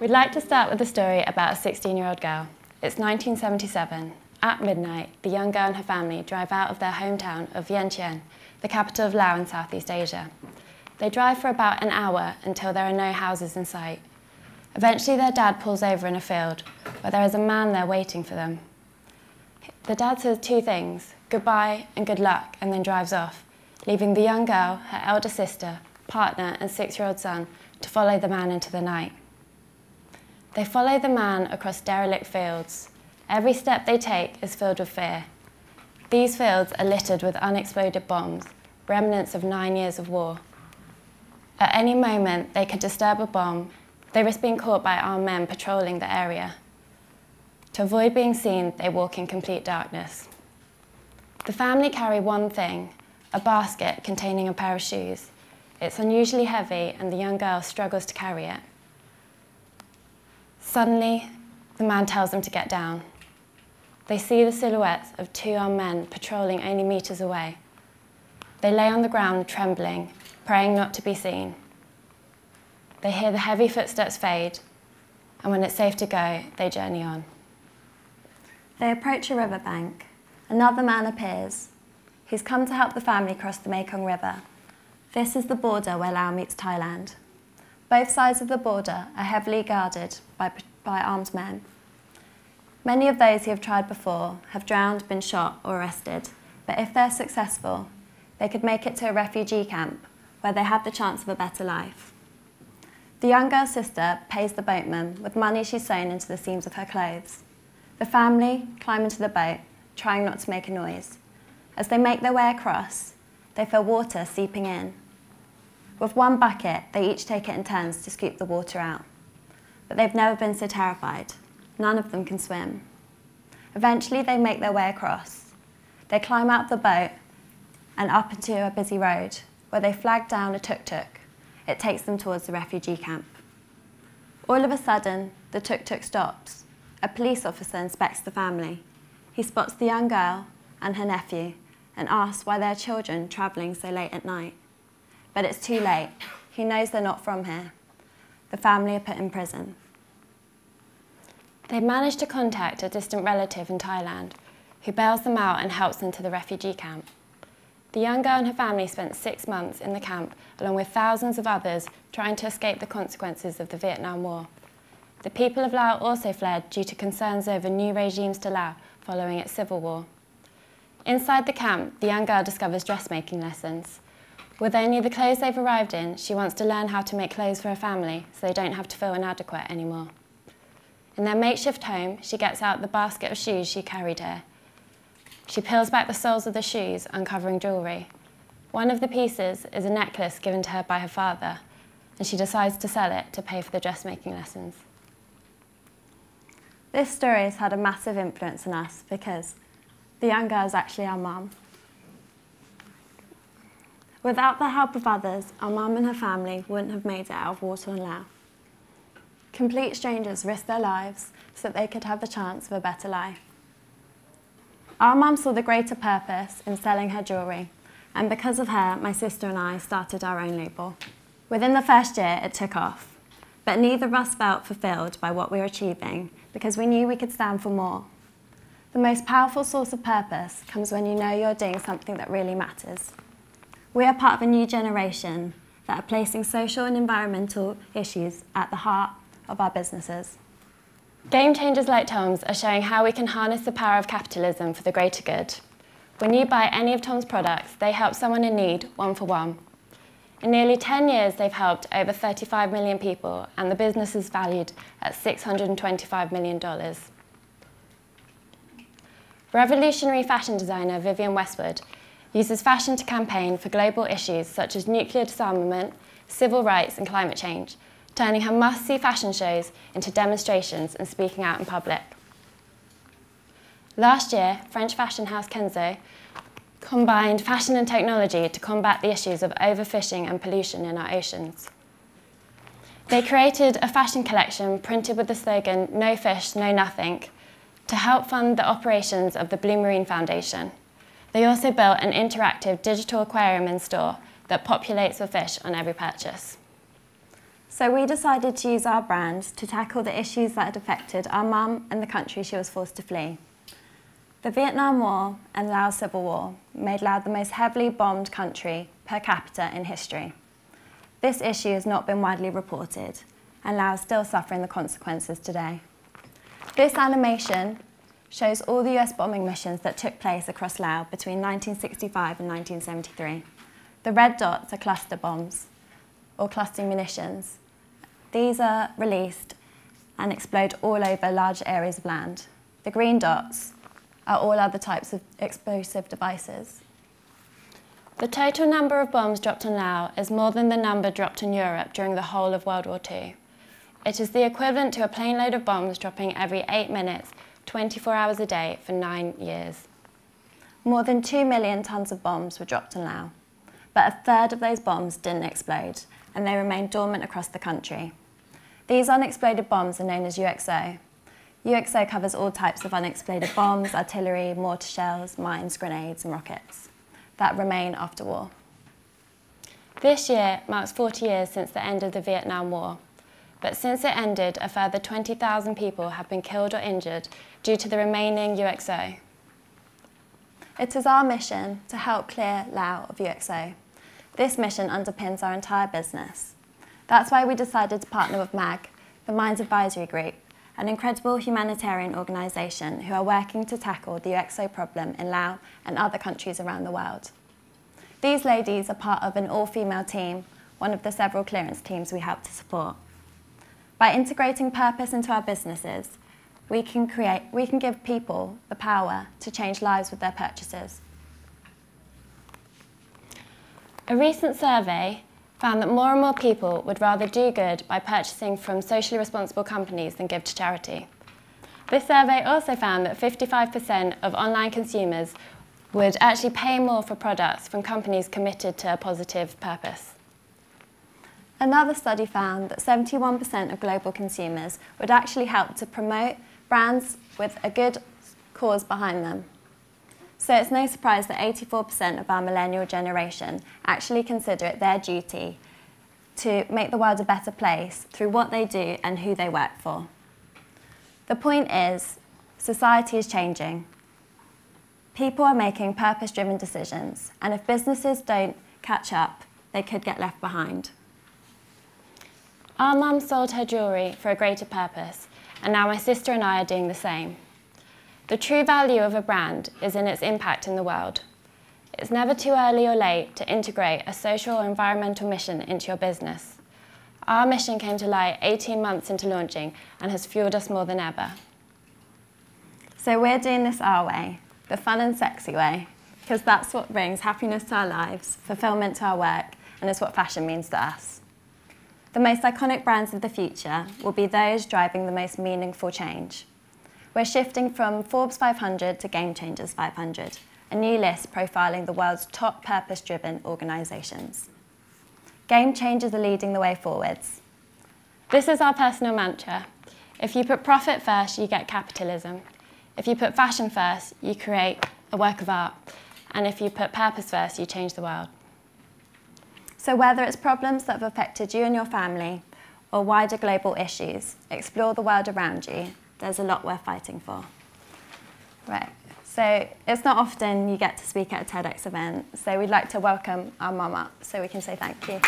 We'd like to start with a story about a 16-year-old girl. It's 1977. At midnight, the young girl and her family drive out of their hometown of Vientiane, the capital of Laos in Southeast Asia. They drive for about an hour until there are no houses in sight. Eventually, their dad pulls over in a field where there is a man there waiting for them. The dad says two things, goodbye and good luck, and then drives off, leaving the young girl, her elder sister, partner and 6-year-old son to follow the man into the night. They follow the man across derelict fields. Every step they take is filled with fear. These fields are littered with unexploded bombs, remnants of 9 years of war. At any moment, they could disturb a bomb. They risk being caught by armed men patrolling the area. To avoid being seen, they walk in complete darkness. The family carry one thing, a basket containing a pair of shoes. It's unusually heavy, and the young girl struggles to carry it. Suddenly, the man tells them to get down. They see the silhouettes of 2 armed men patrolling only meters away. They lay on the ground trembling, praying not to be seen. They hear the heavy footsteps fade, and when it's safe to go, they journey on. They approach a riverbank. Another man appears. He's come to help the family cross the Mekong River. This is the border where Laos meets Thailand. Both sides of the border are heavily guarded by armed men. Many of those who have tried before have drowned, been shot or arrested, but if they're successful, they could make it to a refugee camp where they have the chance of a better life. The young girl's sister pays the boatman with money she's sewn into the seams of her clothes. The family climb into the boat, trying not to make a noise. As they make their way across, they feel water seeping in. With one bucket, they each take it in turns to scoop the water out. But they've never been so terrified. None of them can swim. Eventually, they make their way across. They climb out of the boat and up into a busy road, where they flag down a tuk-tuk. It takes them towards the refugee camp. All of a sudden, the tuk-tuk stops. A police officer inspects the family. He spots the young girl and her nephew and asks why there are children travelling so late at night. But it's too late. He knows they're not from here. The family are put in prison. They manage to contact a distant relative in Thailand, who bails them out and helps them to the refugee camp. The young girl and her family spent 6 months in the camp, along with thousands of others trying to escape the consequences of the Vietnam War. The people of Laos also fled due to concerns over new regimes to Laos following its civil war. Inside the camp, the young girl discovers dressmaking lessons. With only the clothes they've arrived in, she wants to learn how to make clothes for her family so they don't have to feel inadequate anymore. In their makeshift home, she gets out the basket of shoes she carried here. She peels back the soles of the shoes, uncovering jewellery. One of the pieces is a necklace given to her by her father, and she decides to sell it to pay for the dressmaking lessons. This story has had a massive influence on us because the young girl is actually our mum. Without the help of others, our mum and her family wouldn't have made it out of water in Laos. Complete strangers risked their lives so that they could have the chance of a better life. Our mum saw the greater purpose in selling her jewellery, and because of her, my sister and I started our own label. Within the first year, it took off, but neither of us felt fulfilled by what we were achieving because we knew we could stand for more. The most powerful source of purpose comes when you know you're doing something that really matters. We are part of a new generation that are placing social and environmental issues at the heart of our businesses. Game changers like Tom's are showing how we can harness the power of capitalism for the greater good. When you buy any of Tom's products, they help someone in need, one for one. In nearly 10 years, they've helped over 35 million people, and the business is valued at $625 million. Revolutionary fashion designer Vivienne Westwood uses fashion to campaign for global issues such as nuclear disarmament, civil rights and climate change, turning her must-see fashion shows into demonstrations and speaking out in public. Last year, French fashion house Kenzo combined fashion and technology to combat the issues of overfishing and pollution in our oceans. They created a fashion collection printed with the slogan, "No fish, no nothing," to help fund the operations of the Blue Marine Foundation. They also built an interactive digital aquarium in store that populates with fish on every purchase. So we decided to use our brand to tackle the issues that had affected our mum and the country she was forced to flee. The Vietnam War and Laos Civil War made Laos the most heavily bombed country per capita in history. This issue has not been widely reported, and Laos is still suffering the consequences today. This animation shows all the US bombing missions that took place across Laos between 1965 and 1973. The red dots are cluster bombs, or cluster munitions. These are released and explode all over large areas of land. The green dots are all other types of explosive devices. The total number of bombs dropped on Laos is more than the number dropped in Europe during the whole of World War II. It is the equivalent to a plane load of bombs dropping every 8 minutes, 24 hours a day for 9 years. More than 2 million tons of bombs were dropped on Laos, but a third of those bombs didn't explode, and they remained dormant across the country. These unexploded bombs are known as UXO. UXO covers all types of unexploded bombs, artillery, mortar shells, mines, grenades and rockets that remain after war. This year marks 40 years since the end of the Vietnam War, but since it ended, a further 20,000 people have been killed or injured due to the remaining UXO. It is our mission to help clear Laos of UXO. This mission underpins our entire business. That's why we decided to partner with MAG, the Mines Advisory Group, an incredible humanitarian organisation who are working to tackle the UXO problem in Laos and other countries around the world. These ladies are part of an all-female team, one of the several clearance teams we help to support. By integrating purpose into our businesses, we can give people the power to change lives with their purchases. A recent survey found that more and more people would rather do good by purchasing from socially responsible companies than give to charity. This survey also found that 55% of online consumers would actually pay more for products from companies committed to a positive purpose. Another study found that 71% of global consumers would actually help to promote brands with a good cause behind them. So it's no surprise that 84% of our millennial generation actually consider it their duty to make the world a better place through what they do and who they work for. The point is, society is changing. People are making purpose-driven decisions, and if businesses don't catch up, they could get left behind. Our mum sold her jewellery for a greater purpose, and now my sister and I are doing the same. The true value of a brand is in its impact in the world. It's never too early or late to integrate a social or environmental mission into your business. Our mission came to light 18 months into launching and has fueled us more than ever. So we're doing this our way, the fun and sexy way, because that's what brings happiness to our lives, fulfillment to our work, and is what fashion means to us. The most iconic brands of the future will be those driving the most meaningful change. We're shifting from Forbes 500 to Game Changers 500, a new list profiling the world's top purpose-driven organisations. Game Changers are leading the way forwards. This is our personal mantra. If you put profit first, you get capitalism. If you put fashion first, you create a work of art. And if you put purpose first, you change the world. So whether it's problems that have affected you and your family, or wider global issues, explore the world around you. There's a lot worth fighting for. Right, so it's not often you get to speak at a TEDx event, so we'd like to welcome our mum up so we can say thank you.